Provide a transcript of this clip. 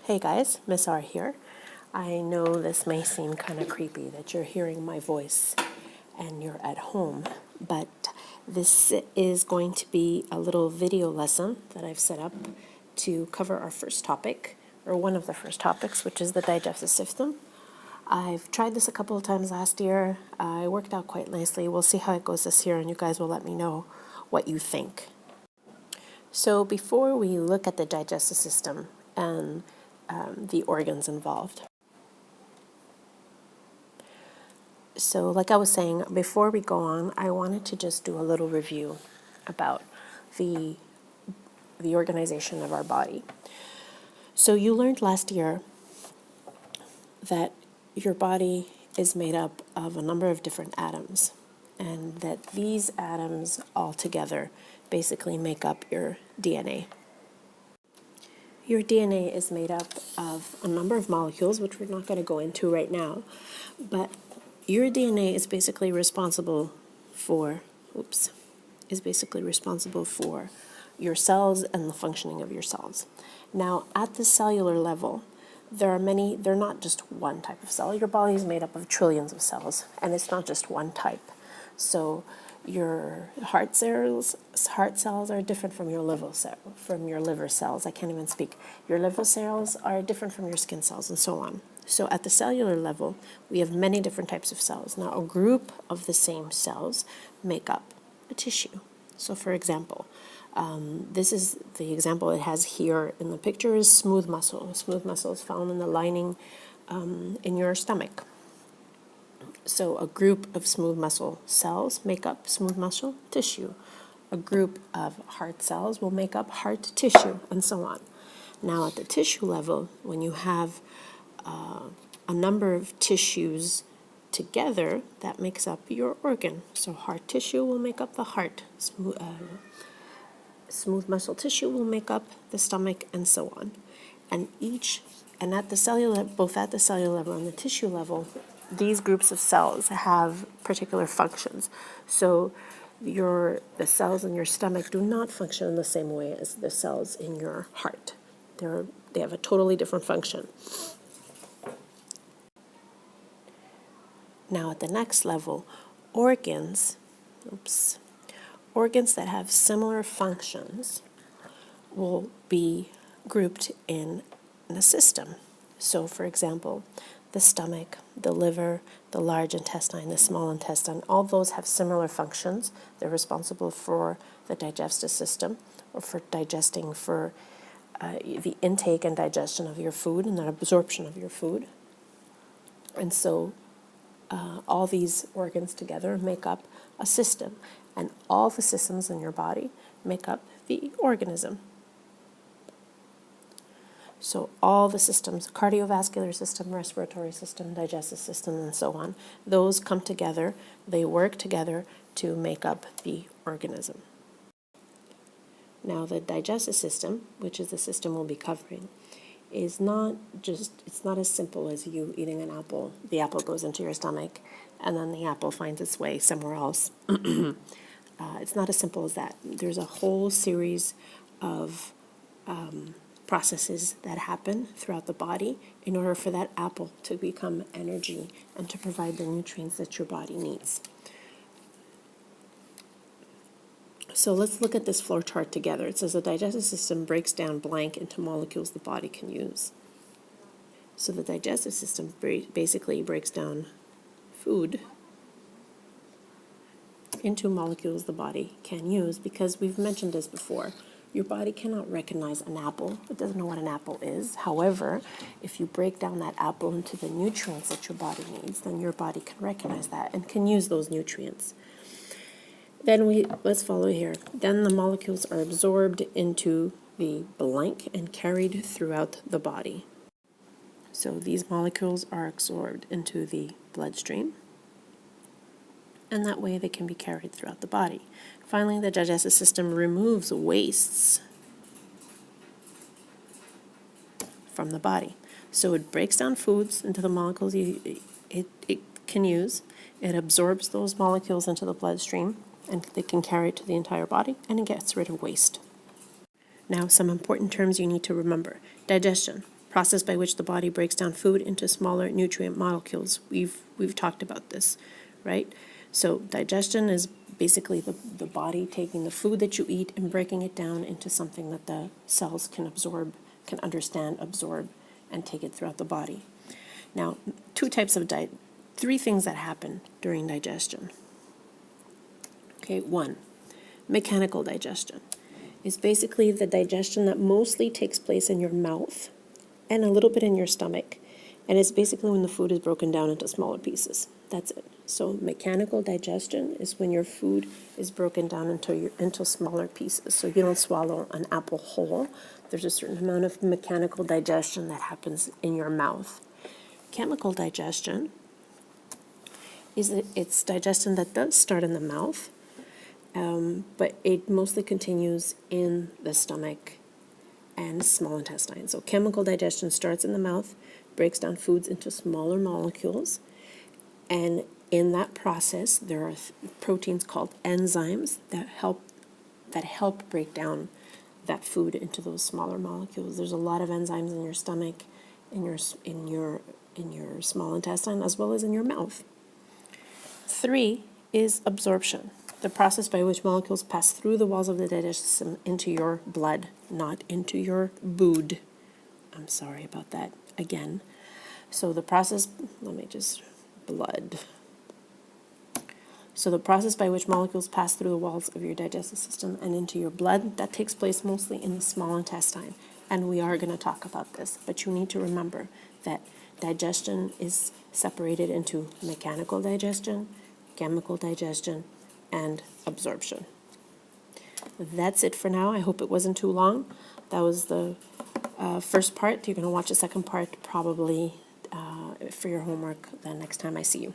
Hey guys, Miss R here. I know this may seem kind of creepy that you're hearing my voice and you're at home, but this is going to be a little video lesson that I've set up to cover our first topic, or one of the first topics, which is the digestive system. I've tried this a couple of times last year. It worked out quite nicely. We'll see how it goes this year, and you guys will let me know what you think. So before we look at the digestive system and the organs involved. So like I was saying, before we go on, I wanted to just do a little review about the organization of our body. So you learned last year that your body is made up of a number of different atoms, and that these atoms all together basically make up your DNA. Your DNA is made up of a number of molecules, which we're not going to go into right now, but your DNA is basically responsible for, your cells and the functioning of your cells. Now, at the cellular level, they're not just one type of cell. Your body is made up of trillions of cells, and it's not just one type. So your heart cells are different from your liver cells. I can't even speak. Your liver cells are different from your skin cells, and so on. So at the cellular level, we have many different types of cells. Now, a group of the same cells make up a tissue. So for example, this is the example it has here in the picture is smooth muscle. Smooth muscle is found in the lining in your stomach. So a group of smooth muscle cells make up smooth muscle tissue. A group of heart cells will make up heart tissue, and so on. Now at the tissue level, when you have a number of tissues together, that makes up your organ. So heart tissue will make up the heart. Smooth muscle tissue will make up the stomach, and so on. And at the cellular, both at the cellular level and the tissue level, these groups of cells have particular functions. So the cells in your stomach do not function in the same way as the cells in your heart. They have a totally different function. Now at the next level, organs that have similar functions will be grouped in a system. So for example, the stomach, the liver, the large intestine, the small intestine, all those have similar functions. They're responsible for the digestive system, or for digesting, for the intake and digestion of your food and the absorption of your food. And so all these organs together make up a system, and all the systems in your body make up the organism. So all the systems, cardiovascular system, respiratory system, digestive system, and so on, those come together, they work together to make up the organism. Now the digestive system, which is the system we'll be covering, it's not as simple as you eating an apple. The apple goes into your stomach, and then the apple finds its way somewhere else. It's not as simple as that. There's a whole series of processes that happen throughout the body in order for that apple to become energy and to provide the nutrients that your body needs. So let's look at this flow chart together. It says the digestive system breaks down blank into molecules the body can use. So the digestive system basically breaks down food into molecules the body can use, because we've mentioned this before. Your body cannot recognize an apple. It doesn't know what an apple is. However, if you break down that apple into the nutrients that your body needs, then your body can recognize that and can use those nutrients. Then let's follow here. Then the molecules are absorbed into the blank and carried throughout the body. So these molecules are absorbed into the bloodstream, and that way they can be carried throughout the body. Finally, the digestive system removes wastes from the body. So it breaks down foods into the molecules it can use. It absorbs those molecules into the bloodstream, and they can carry it to the entire body, and it gets rid of waste. Now, some important terms you need to remember. Digestion. process by which the body breaks down food into smaller nutrient molecules. We've talked about this, right? So digestion is basically the body taking the food that you eat and breaking it down into something that the cells can absorb, can understand, absorb, and take it throughout the body. Now, three things that happen during digestion. Okay, one, mechanical digestion. It's basically the digestion that mostly takes place in your mouth and a little bit in your stomach. And it's basically when the food is broken down into smaller pieces. That's it. So mechanical digestion is when your food is broken down into smaller pieces. So you don't swallow an apple whole. There's a certain amount of mechanical digestion that happens in your mouth. Chemical digestion it's digestion that does start in the mouth, but it mostly continues in the stomach and small intestine. So chemical digestion starts in the mouth, breaks down foods into smaller molecules, and in that process, there are proteins called enzymes that help break down that food into those smaller molecules. There's a lot of enzymes in your stomach, in your small intestine, as well as in your mouth. 3 is absorption, the process by which molecules pass through the walls of the digestive system into your blood, not into your bood. I'm sorry about that again. So the process, blood. So the process by which molecules pass through the walls of your digestive system and into your blood, that takes place mostly in the small intestine. And we are going to talk about this, but you need to remember that digestion is separated into mechanical digestion, chemical digestion, and absorption. That's it for now. I hope it wasn't too long. That was the first part. You're going to watch the second part probably for your homework the next time I see you.